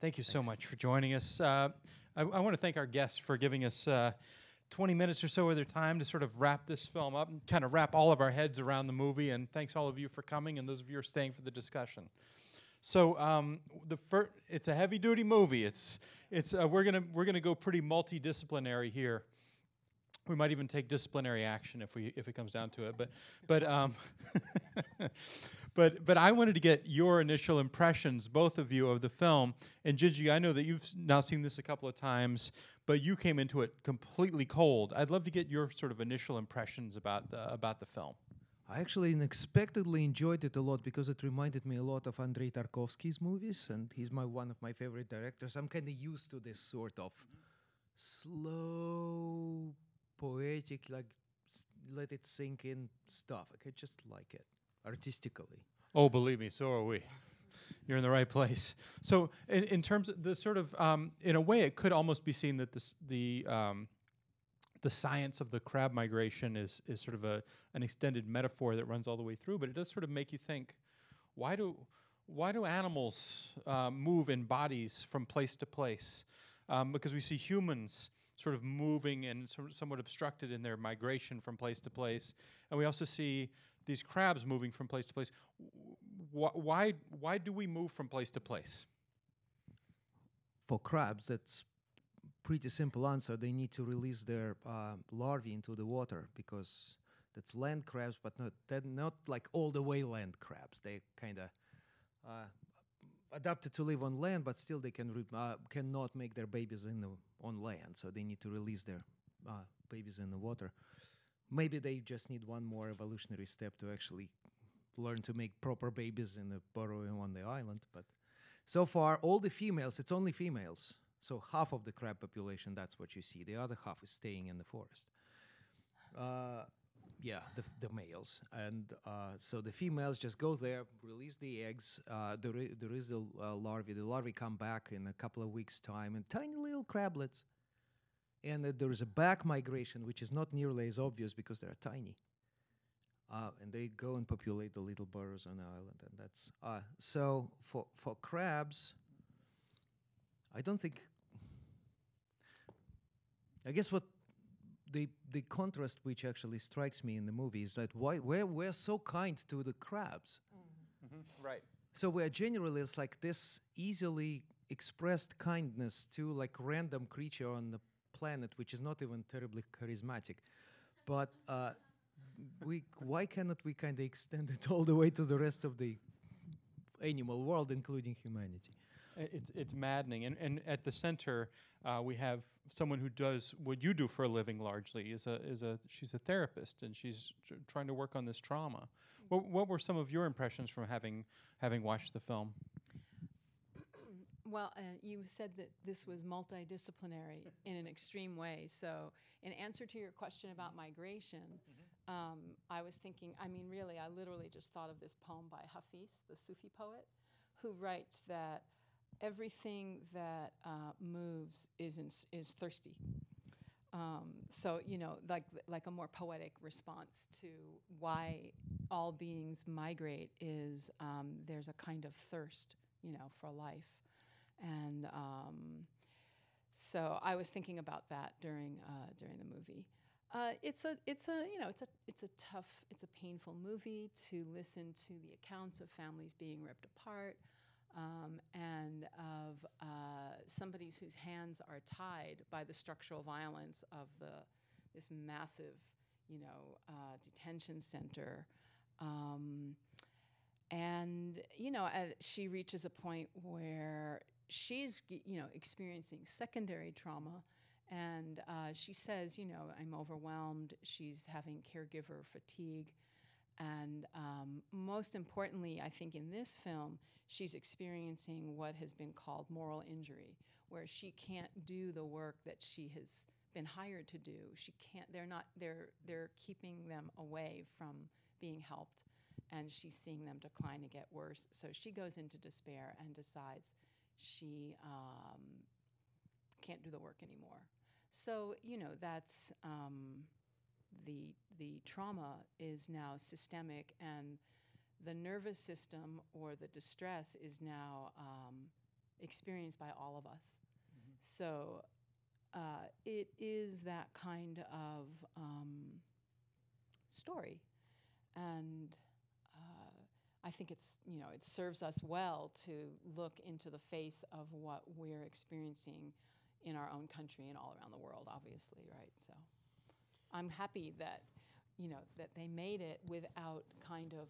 Thank you so much for joining us. I want to thank our guests for giving us 20 minutes or so of their time to sort of wrap this film up and kind of wrap all of our heads around the movie. And thanks all of you for coming and those of you who are staying for the discussion. So it's a heavy-duty movie. We're gonna go pretty multidisciplinary here. We might even take disciplinary action if it comes down to it. But I wanted to get your initial impressions, both of you, of the film. And Jinji, I know that you've now seen this a couple of times, but you came into it completely cold. I'd love to get your sort of initial impressions about the film. I actually unexpectedly enjoyed it a lot because it reminded me a lot of Andrei Tarkovsky's movies, and he's one of my favorite directors. I'm kind of used to this sort of slow, poetic, like let it sink in stuff. I just like it artistically. Oh, believe me, so are we. You're in the right place. So, in terms of the sort of, in a way, it could almost be seen that the science of the crab migration is sort of an extended metaphor that runs all the way through. But it does sort of make you think, why do animals move in bodies from place to place? Because we see humans sort of moving and somewhat obstructed in their migration from place to place, and we also see these crabs moving from place to place. Why do we move from place to place? For crabs, that's pretty simple answer. They need to release their larvae into the water because that's land crabs, but they're not like all the way land crabs. They kind of adapted to live on land, but still they cannot make their babies on land. So they need to release their babies in the water. Maybe they just need one more evolutionary step to actually learn to make proper babies in the burrow on the island. But so far, all the females, it's only females. So half of the crab population, that's what you see. The other half is staying in the forest. The males. And so the females just go there, release the eggs. There is the larvae. The larvae come back in a couple of weeks' time, and tiny little crablets. And there is a back migration, which is not nearly as obvious because they're tiny. And they go and populate the little burrows on the island. And that's so for crabs, I don't think. I guess what the contrast which actually strikes me in the movie is that we're so kind to the crabs. Mm-hmm. Right. So we're generally, it's like this easily expressed kindness to like random creature on the planet, which is not even terribly charismatic. But why cannot we kind of extend it all the way to the rest of the animal world, including humanity? It's maddening, and at the center we have someone who does what you do for a living. Largely, she's a therapist, and she's trying to work on this trauma. What were some of your impressions from having watched the film? Well, you said that this was multidisciplinary in an extreme way. So, in answer to your question about migration, I was thinking. I mean, really, I literally just thought of this poem by Hafiz, the Sufi poet, who writes that everything that moves is thirsty. So like a more poetic response to why all beings migrate is there's a kind of thirst, for life, and so I was thinking about that during the movie. It's a tough, it's a painful movie to listen to the accounts of families being ripped apart. And of somebody whose hands are tied by the structural violence of this massive, detention center. And she reaches a point where she's, experiencing secondary trauma. And she says, I'm overwhelmed. She's having caregiver fatigue. And most importantly, I think in this film, she's experiencing what has been called moral injury, where she can't do the work that she has been hired to do. She can't. They're keeping them away from being helped, and she's seeing them decline and get worse. So she goes into despair and decides she can't do the work anymore. So that's. The trauma is now systemic, and the nervous system or the distress is now experienced by all of us. So it is that kind of story. And I think it's, it serves us well to look into the face of what we're experiencing in our own country and all around the world, obviously, right? So I'm happy that, that they made it without kind of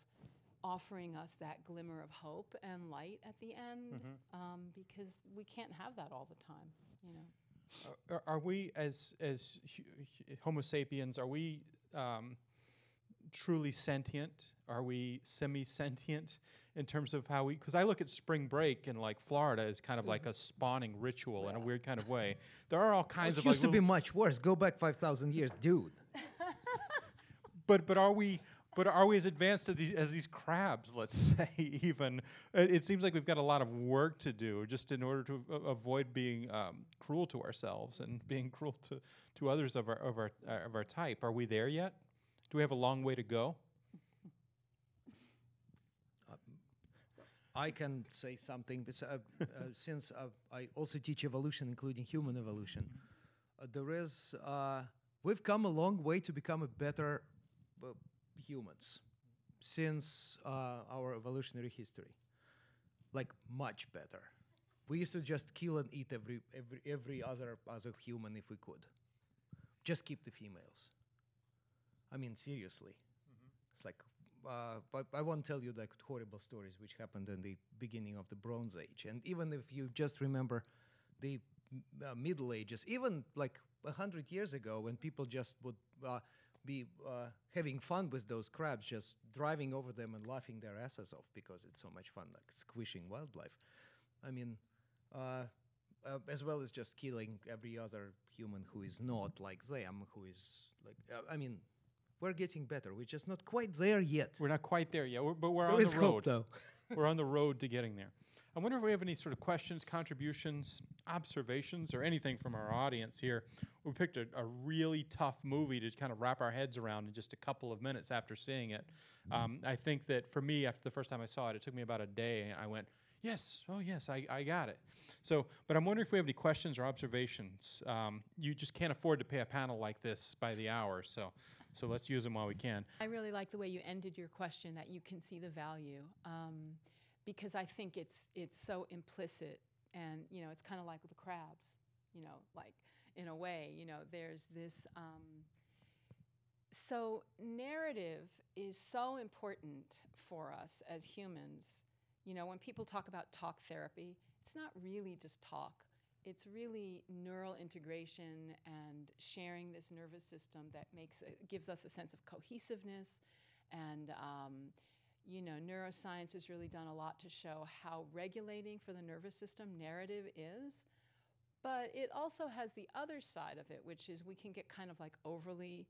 offering us that glimmer of hope and light at the end, because we can't have that all the time, Are we, as Homo sapiens, are we truly sentient? Are we semi-sentient in terms of how we, because I look at spring break in like Florida as kind of like a spawning ritual in a weird kind of way. There are all kinds of It used to be much worse. Go back 5,000 years, dude. But are we as advanced as these crabs, let's say, even? It seems like we've got a lot of work to do just in order to avoid being cruel to ourselves and being cruel to others of our type. Are we there yet? Do we have a long way to go? I can say something, since I also teach evolution, including human evolution. We've come a long way to become a better humans since our evolutionary history, like much better. We used to just kill and eat every other human if we could. Just keep the females. I mean, seriously. It's like, but I won't tell you like horrible stories which happened in the beginning of the Bronze Age. And even if you just remember the Middle Ages, even like 100 years ago, when people just would be having fun with those crabs, just driving over them and laughing their asses off because it's so much fun, like squishing wildlife. I mean, as well as just killing every other human who is not like them, who is like, I mean, we're getting better. We're just not quite there yet. We're not quite there yet, but we're there on is the road. Hope, though. We're on the road to getting there. I wonder if we have any sort of questions, contributions, observations, or anything from our audience here. We picked a really tough movie to kind of wrap our heads around in just a couple of minutes after seeing it. I think that for me, after the first time I saw it, it took me about a day, and I went, yes, oh yes, I got it. So, but I'm wondering if we have any questions or observations. You just can't afford to pay a panel like this by the hour, so let's use them while we can. I really like the way you ended your question, that you can see the value, because I think it's so implicit, and it's kind of like with the crabs, like in a way, there's this. So narrative is so important for us as humans. When people talk about talk therapy, it's not really just talk. It's really neural integration and sharing this nervous system that gives us a sense of cohesiveness. And, neuroscience has really done a lot to show how regulating for the nervous system narrative is. But it also has the other side of it, which is we can get kind of like overly,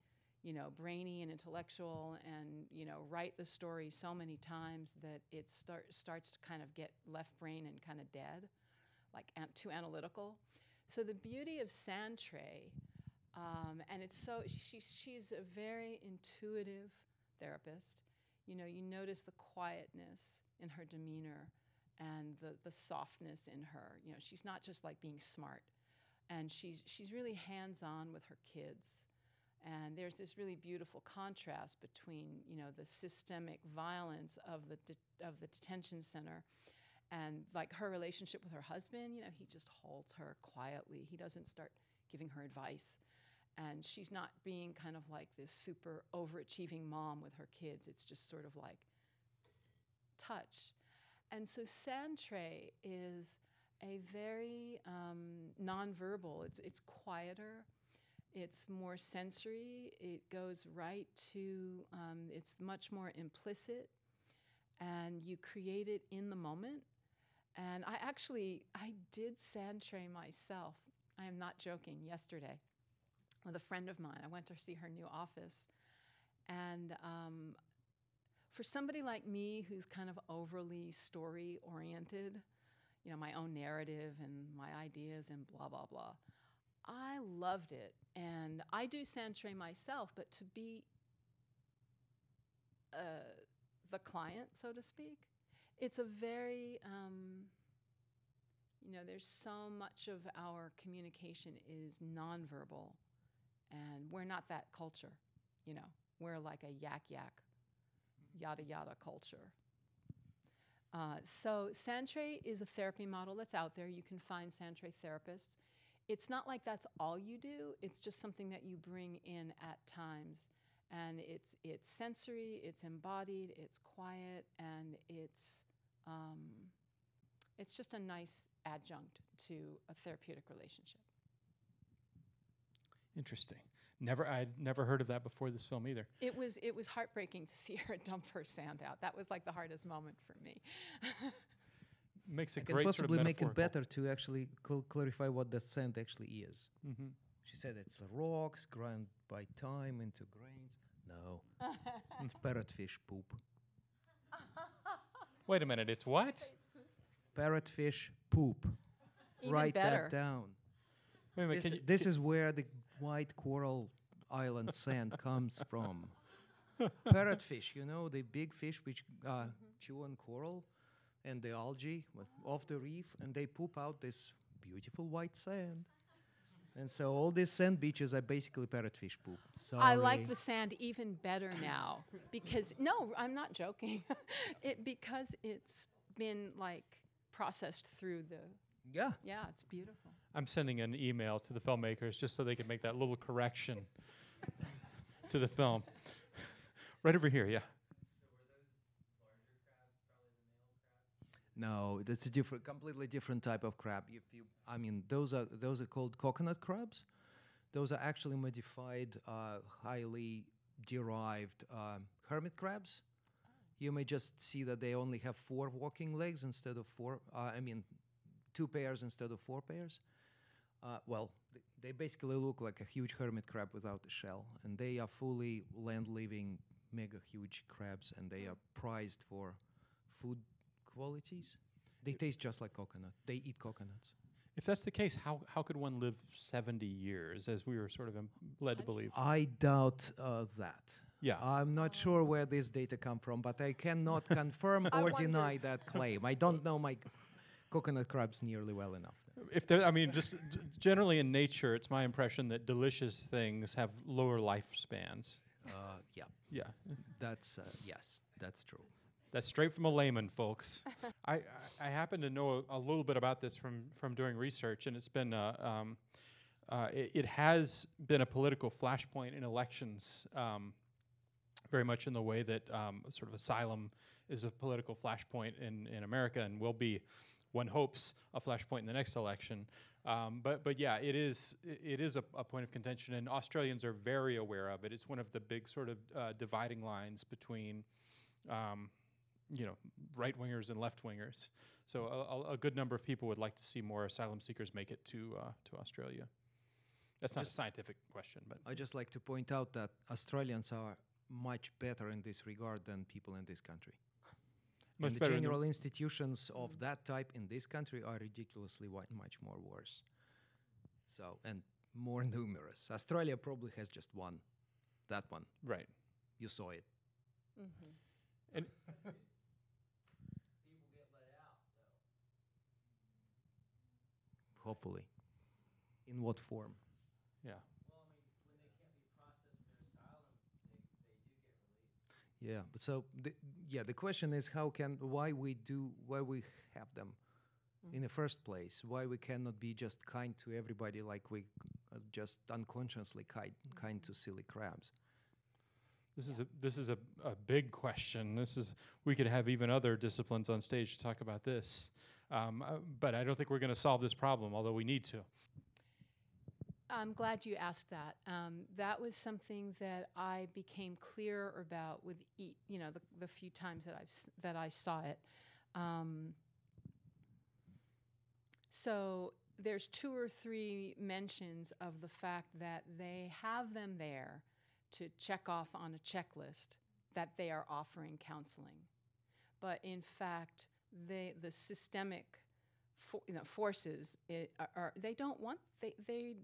brainy and intellectual and, write the story so many times that it starts to kind of get left brain and kind of dead, like too analytical. So the beauty of Sandtray, and it's so, she's a very intuitive therapist. You notice the quietness in her demeanor and the softness in her. She's not just like being smart. And she's really hands-on with her kids. And there's this really beautiful contrast between, the systemic violence of the detention center and like her relationship with her husband. He just holds her quietly. He doesn't start giving her advice. And she's not being kind of like this super overachieving mom with her kids. It's just sort of like touch. And so Sandtray is a very nonverbal. It's quieter. It's more sensory. It goes right to, it's much more implicit, and you create it in the moment. And I did Sandtray myself. I am not joking, yesterday with a friend of mine. I went to see her new office. And for somebody like me who's kind of overly story-oriented, my own narrative and my ideas and blah, blah, blah, I loved it. And I do Sandtray myself, but to be the client, so to speak, it's a very You know, there's so much of our communication is nonverbal, and we're not that culture. You know, we're like a yak, yada yada culture. So Santre is a therapy model that's out there. You can find Santre therapists. It's not like that's all you do. It's just something that you bring in at times. And it's sensory, it's embodied, it's quiet, and it's just a nice adjunct to a therapeutic relationship. Interesting. I'd never heard of that before this film either. It was heartbreaking to see her dump her sand out. That was like the hardest moment for me. Makes a I great can sort of possibly make it metaphorical. better to actually clarify what the sand actually is. Mm-hmm. She said it's rocks ground by time into grains. No, it's parrotfish poop. Wait a minute, it's what? Parrotfish poop. Even Write better. that down. Wait a minute, This is where the white coral island sand comes from. Parrotfish, you know, the big fish which chew on coral and the algae off the reef, and they poop out this beautiful white sand. And so all these sand beaches are basically parrotfish poop. Sorry. I like the sand even better now because, no, I'm not joking. Because it's been like processed through Yeah. yeah, it's beautiful. I'm sending an email to the filmmakers just so they can make that little correction to the film. Right over here, yeah. No, that's a completely different type of crab. Those are called coconut crabs. Those are actually modified, highly derived hermit crabs. You may just see that they only have 4 walking legs instead of 4. 2 pairs instead of 4 pairs. They basically look like a huge hermit crab without the shell, and they are fully land-living, mega huge crabs, and they are prized for food qualities. They taste just like coconut. They eat coconuts. If that's the case, how could one live 70 years, as we were sort of led to believe? I doubt that. Yeah. I'm not sure where this data come from, but I cannot confirm I or wonder. deny that claim. I don't know my coconut crabs nearly well enough. If there, I mean, just generally in nature, it's my impression that delicious things have lower lifespans. Yeah, Yeah. that's yes, that's true. That's straight from a layman, folks. I happen to know a little bit about this from doing research, and it's been it has been a political flashpoint in elections, very much in the way that sort of asylum is a political flashpoint in America, and will be, one hopes, a flashpoint in the next election. But yeah, it is a point of contention, and Australians are very aware of it. It's one of the big sort of dividing lines between right-wingers and left-wingers. So a good number of people would like to see more asylum seekers make it to Australia. That's not a scientific question, but I just like to point out that Australians are much better in this regard than people in this country. much And the better than general institutions of that type in this country are ridiculously much more worse. So, and more numerous. Australia probably has just one. That one. right. You saw it. Mm-hmm. And Hopefully. In what form? yeah. Yeah, but so the question is why we have them in the first place? Why we cannot be just kind to everybody like we just unconsciously kind to silly crabs? This is a big question. We could have even other disciplines on stage to talk about this, but I don't think we're going to solve this problem, although we need to. I'm glad you asked that. That was something that I became clear about with the few times that I saw it. So there's 2 or 3 mentions of the fact that they have them there to check off on a checklist that they are offering counseling, but in fact, the systemic forces they don't want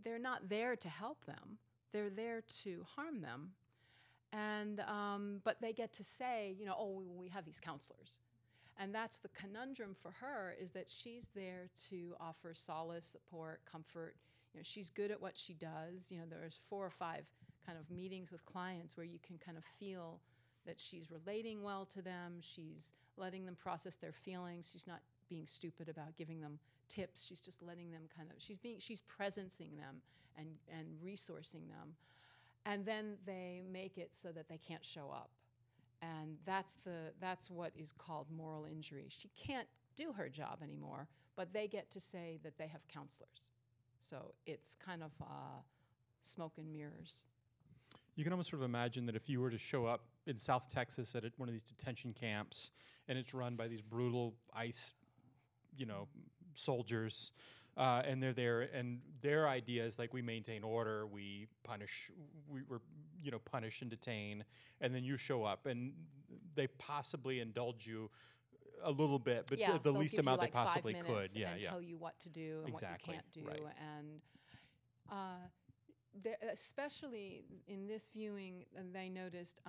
they're not there to help them. They're there to harm them, and but they get to say, we have these counselors, And that's the conundrum for her, is that she's there to offer solace, support, comfort. You know, she's good at what she does. You know, there's 4 or 5 kind of meetings with clients where you can kind of feel that she's relating well to them. She's letting them process their feelings. She's not being stupid about giving them tips. She's just letting them kind of, she's presencing them and resourcing them. And then they make it so that they can't show up. And that's what is called moral injury. She can't do her job anymore, but they get to say that they have counselors. So it's kind of smoke and mirrors. You can almost sort of imagine that if you were to show up in South Texas at one of these detention camps, and it's run by these brutal ICE, soldiers, and they're there, and their idea is like, we maintain order, we punish, we're punish and detain, and then you show up, and they possibly indulge you a little bit, but the least amount they possibly could. Yeah, and tell you what to do and exactly. What you can't do, right. And especially in this viewing, they noticed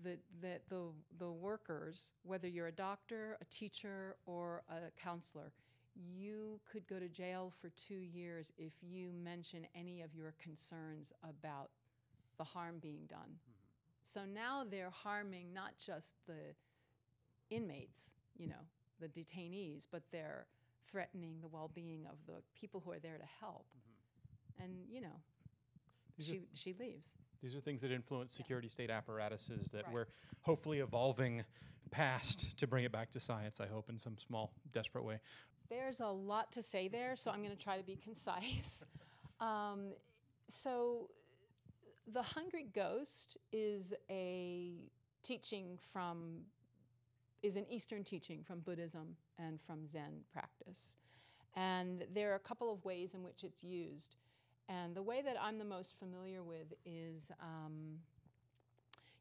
that the workers, whether you're a doctor, a teacher, or a counselor, you could go to jail for 2 years if you mention any of your concerns about the harm being done. Mm-hmm. So now they're harming not just the inmates, the detainees, but they're threatening the well-being of the people who are there to help. Mm-hmm. And, she leaves. These are things that influence security state apparatuses that we're hopefully evolving past to bring it back to science, I hope, in some small, desperate way. There's a lot to say there, so I'm going to try to be concise. So the Hungry Ghost is an Eastern teaching from Buddhism and from Zen practice. And there are a couple of ways in which it's used. And the way that I'm the most familiar with is,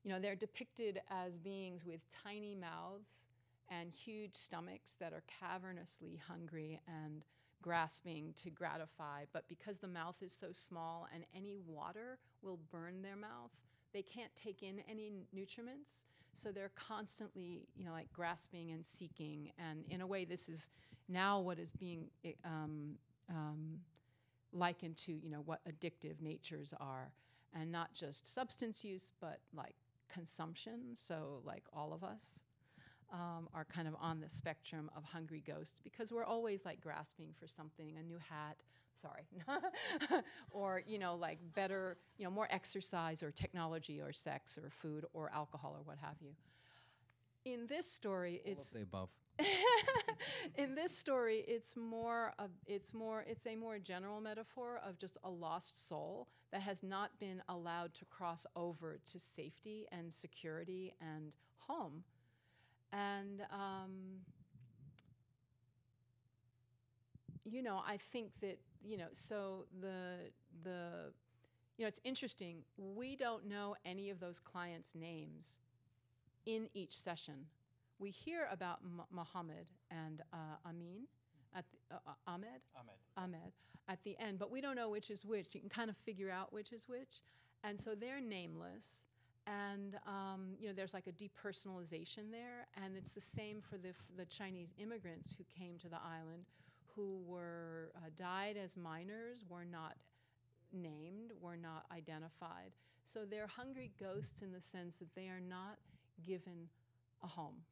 they're depicted as beings with tiny mouths and huge stomachs that are cavernously hungry and grasping to gratify. But because the mouth is so small and any water will burn their mouth, they can't take in any nutriments. So they're constantly, grasping and seeking. And in a way, this is now what is being likened to, what addictive natures are. And not just substance use, but like consumption. So like all of us are kind of on the spectrum of hungry ghosts, because we're always like grasping for something, a new hat, or, like better, more exercise or technology or sex or food or alcohol or what have you. In this story, it's... All of the above. In this story, it's a more general metaphor of just a lost soul that has not been allowed to cross over to safety and security and home. And, I think that, so it's interesting. We don't know any of those clients' names in each session. We hear about Muhammad and Amin, Ahmed at the end, but we don't know which is which. You can kind of figure out which is which. And so they're nameless. And, there's like a depersonalization there. And it's the same for the Chinese immigrants who came to the island, who were died as minors, were not named, were not identified. So they're hungry ghosts in the sense that they are not given a home.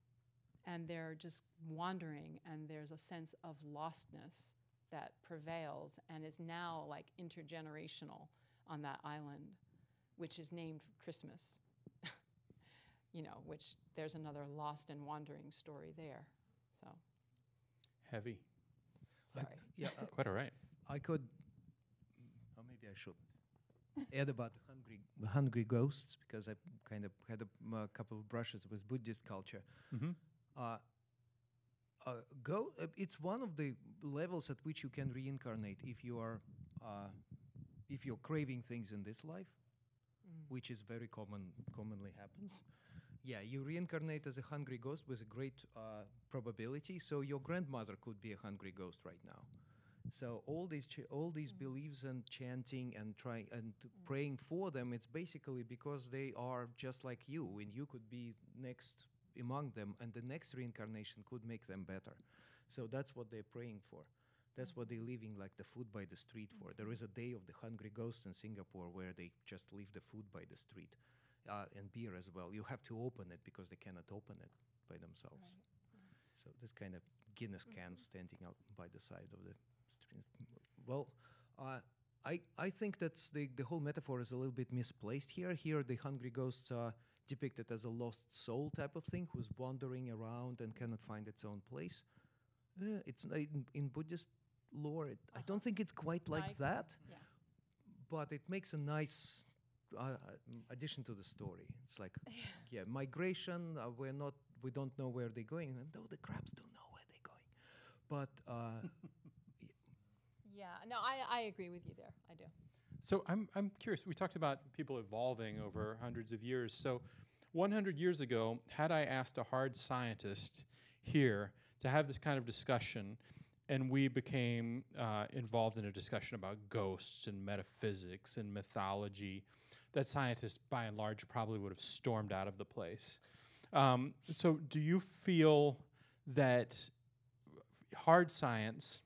And they're just wandering, and there's a sense of lostness that prevails and is now like intergenerational on that island, which is named Christmas. Which there's another lost and wandering story there. So heavy. Sorry. Quite all right. I could, or maybe I should, add about hungry ghosts, because I kind of had a couple of brushes with Buddhist culture. Mm-hmm. It's one of the levels at which you can reincarnate if you're craving things in this life, which is very commonly happens. Yeah, you reincarnate as a hungry ghost with a great probability. So your grandmother could be a hungry ghost right now. So all these beliefs and chanting and praying for them, it's basically because they are just like you, and you could be next among them, and the next reincarnation could make them better. So that's what they're praying for. That's what they're leaving like the food by the street for. There is a day of the hungry ghosts in Singapore where they just leave the food by the street, and beer as well. You have to open it because they cannot open it by themselves. So this kind of Guinness can standing out by the side of the street. Well, I think that's the whole metaphor is a little bit misplaced here. Here, the hungry ghosts are depicted as a lost soul type of thing who's wandering around and cannot find its own place. It's in Buddhist lore. I don't think it's quite like that, but it makes a nice addition to the story. It's like, migration. We don't know where they're going, and though the crabs don't know where they're going, but. Yeah, no, I agree with you there. I do. So I'm curious. We talked about people evolving over hundreds of years. So 100 years ago, had I asked a hard scientist here to have this kind of discussion, and we became involved in a discussion about ghosts and metaphysics and mythology, that scientist, by and large, probably would have stormed out of the place. So do you feel that hard science,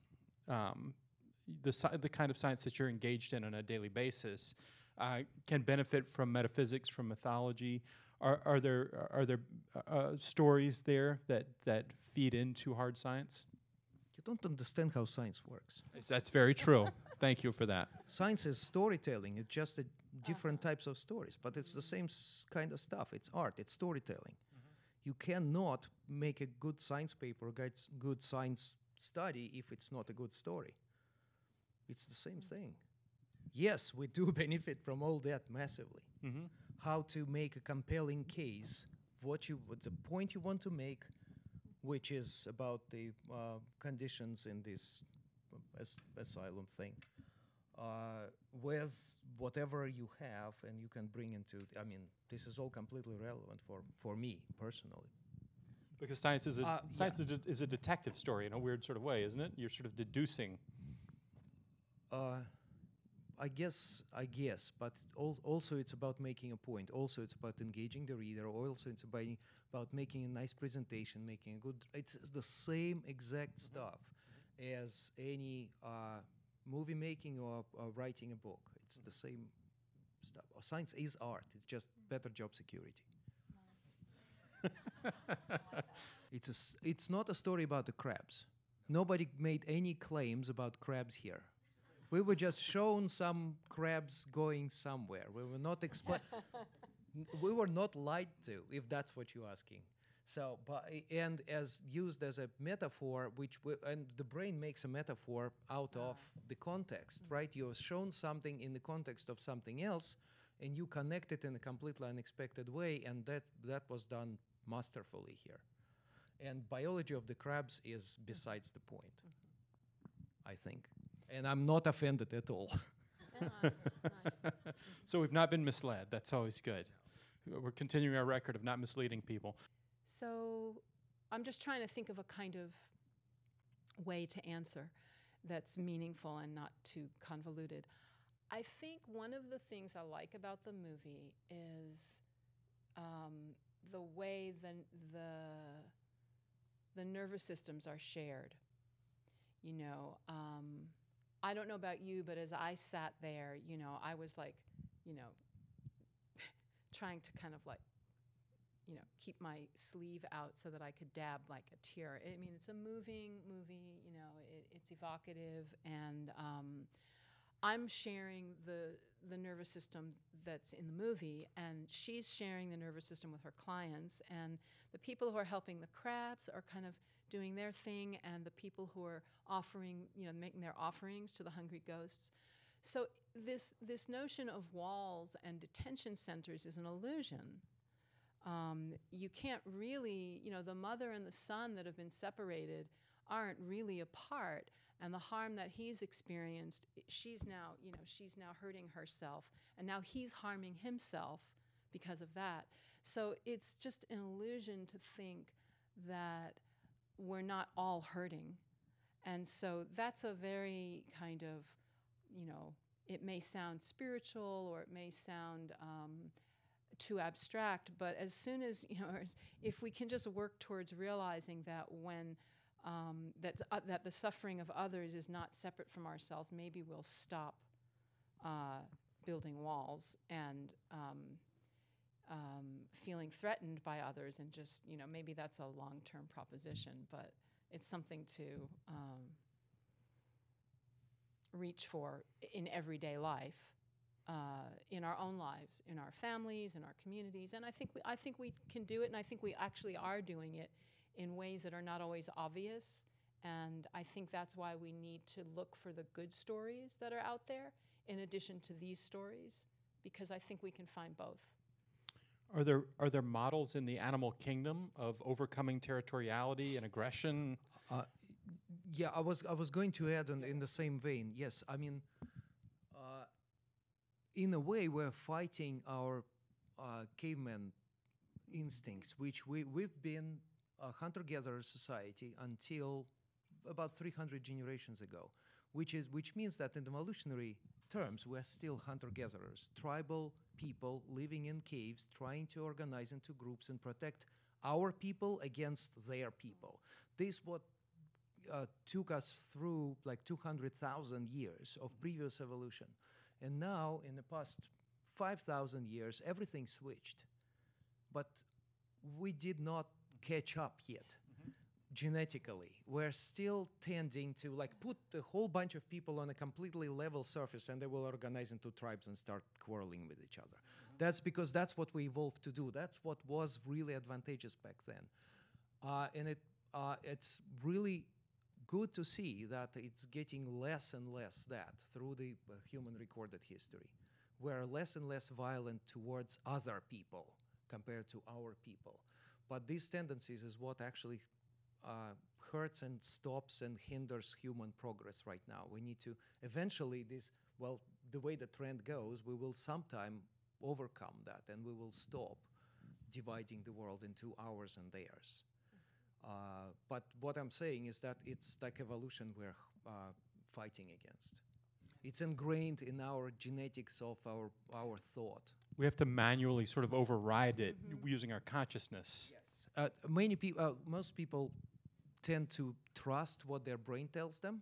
the kind of science that you're engaged in on a daily basis, can benefit from metaphysics, from mythology? Are there stories there that feed into hard science? You don't understand how science works. That's very true. Thank you for that. Science is storytelling. It's just different types of stories, but it's the same kind of stuff. It's art. It's storytelling. You cannot make a good science paper, good science study if it's not a good story. It's the same thing. Yes, we do benefit from all that massively. How to make a compelling case, what the point you want to make, which is about the conditions in this asylum thing, with whatever you have, and you can bring into. I mean, this is all completely relevant for me personally. Because science is a detective story in a weird sort of way, isn't it? You're sort of deducing. I guess, but also it's about making a point. Also, it's about engaging the reader. Also, it's about making a nice presentation, making a good. It's the same exact stuff as any movie making or writing a book. It's the same stuff. Science is art. It's just better job security. It's not a story about the crabs. Nobody made any claims about crabs here. We were just shown some crabs going somewhere. We were not we were not lied to, if that's what you're asking. So, and as used as a metaphor, and the brain makes a metaphor out of the context, right? You're shown something in the context of something else, and you connect it in a completely unexpected way, and that was done masterfully here. And biology of the crabs is besides the point, I think. And I'm not offended at all. Nice. So we've not been misled. That's always good. We're continuing our record of not misleading people. So I'm just trying to think of a kind of way to answer that's meaningful and not too convoluted. I think one of the things I like about the movie is the way the nervous systems are shared. You know, I don't know about you, but as I sat there, you know, I was like, you know, trying to kind of like, you know, keep my sleeve out so that I could dab like a tear. I mean, it's a moving movie, you know, it's evocative, and I'm sharing the nervous system that's in the movie, and she's sharing the nervous system with her clients, and the people who are helping the crabs are kind of doing their thing, and the people who are offering, you know, making their offerings to the hungry ghosts. So this notion of walls and detention centers is an illusion. You can't really, you know, the mother and the son that have been separated aren't really apart, and the harm that he's experienced, she's now hurting herself, and now he's harming himself because of that. So it's just an illusion to think that we're not all hurting. And so that's a very kind of, you know, it may sound spiritual, or it may sound too abstract, but as soon as, if we can just work towards realizing that when that the suffering of others is not separate from ourselves, maybe we'll stop building walls and feeling threatened by others, and just, maybe that's a long-term proposition, but it's something to reach for in everyday life, in our own lives, in our families, in our communities. And I think we can do it, and I think we actually are doing it in ways that are not always obvious. And I think that's why we need to look for the good stories that are out there in addition to these stories, because I think we can find both. Are there models in the animal kingdom of overcoming territoriality and aggression? Yeah, I was going to add in the same vein. Yes, I mean, in a way, we're fighting our caveman instincts, which we've been a hunter-gatherer society until about 300 generations ago, which means that in evolutionary terms, we're still hunter-gatherers, tribal people living in caves, trying to organize into groups and protect our people against their people. This what took us through like 200,000 years of previous evolution. And now, in the past 5,000 years, everything switched. But we did not catch up yet. Genetically, we're still tending to put a whole bunch of people on a completely level surface, and they will organize into tribes and start quarreling with each other. That's because that's what we evolved to do. That's what was really advantageous back then. And it's really good to see that it's getting less and less that through the human recorded history. We're less and less violent towards other people compared to our people. But these tendencies is what actually hurts and stops and hinders human progress right now. We need to eventually the way the trend goes, we will sometime overcome that, and we will stop dividing the world into ours and theirs. But what I'm saying is that it's like evolution we're fighting against. It's ingrained in our genetics of our thought. We have to manually sort of override it using our consciousness. Yes. Most people tend to trust what their brain tells them.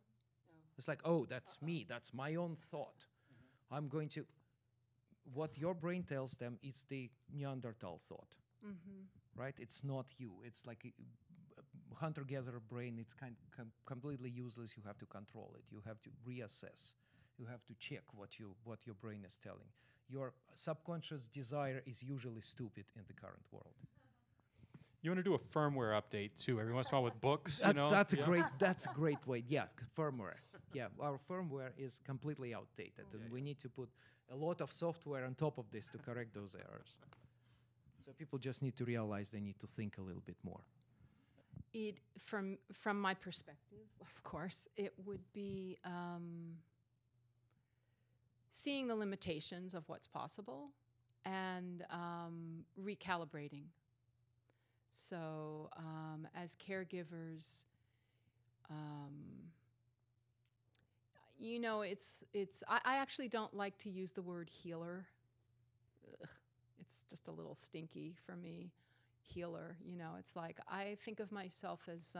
It's like, oh, that's me. That's my own thought. I'm going to... What your brain tells them is the Neanderthal thought, right? It's not you. It's like a hunter-gatherer brain. It's completely useless. You have to control it. You have to reassess. You have to check what your brain is telling. Your subconscious desire is usually stupid in the current world. You want to do a firmware update too every once in a while with books, That's a great way. Yeah, firmware. Yeah, our firmware is completely outdated, and we need to put a lot of software on top of this to correct those errors. So people just need to realize they need to think a little bit more. From my perspective, of course, it would be seeing the limitations of what's possible and recalibrating. So as caregivers, I actually don't like to use the word healer. Ugh, it's just a little stinky for me, healer. It's like I think of myself as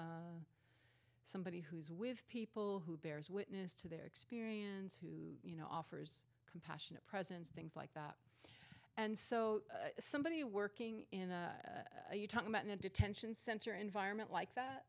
somebody who's with people, who bears witness to their experience, who, offers compassionate presence, things like that. And so somebody working in are you talking about in a detention center environment like that?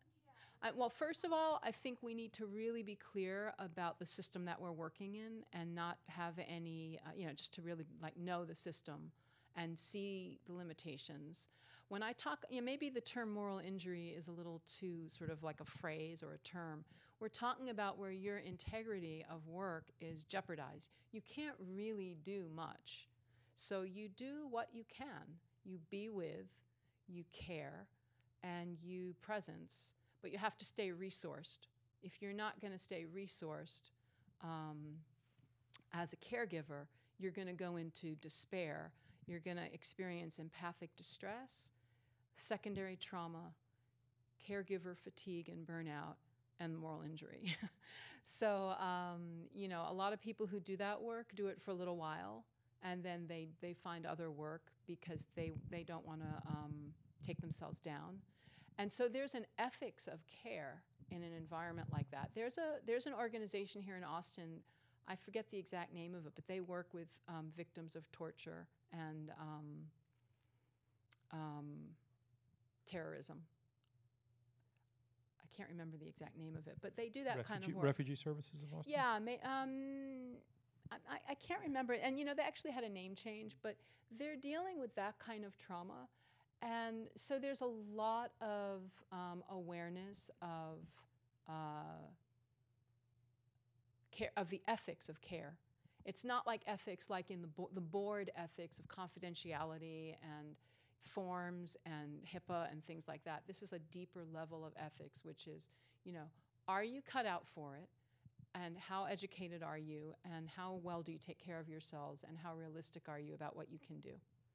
Yeah. Well, first of all, I think we need to really be clear about the system that we're working in and not have any, just to really know the system and see the limitations. When I talk, maybe the term moral injury is a little too sort of like a phrase or a term. We're talking about where your integrity of work is jeopardized. You can't really do much. So you do what you can. You be with, you care, and you presence, but you have to stay resourced. If you're not going to stay resourced as a caregiver, you're going to go into despair. You're going to experience empathic distress, secondary trauma, caregiver fatigue and burnout, and moral injury. So, a lot of people who do that work do it for a little while, and then they find other work because they don't want to take themselves down. And so there's an ethics of care in an environment like that. There's an organization here in Austin, I forget the exact name of it, but they work with victims of torture and terrorism. I can't remember the exact name of it, but they do that kind of work. Refugee Services of Austin? Yeah, I can't remember. And, you know, they actually had a name change, but they're dealing with that kind of trauma. And so there's a lot of awareness of care, of the ethics of care. It's not like ethics like in the board ethics of confidentiality and forms and HIPAA and things like that. This is a deeper level of ethics, which is, you know, are you cut out for it? And how educated are you? And how well do you take care of yourselves? And how realistic are you about what you can do?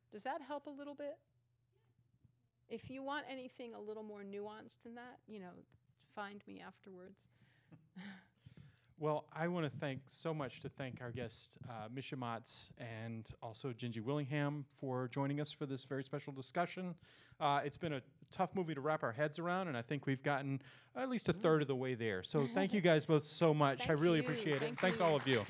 Does that help a little bit? If you want anything a little more nuanced than that, you know, find me afterwards. Well, I want to thank our guest, Misha Matz, and also Jinji Willingham for joining us for this very special discussion. It's been a tough movie to wrap our heads around, and I think we've gotten at least a third of the way there. So thank you guys both so much. I really appreciate it. Thanks all of you.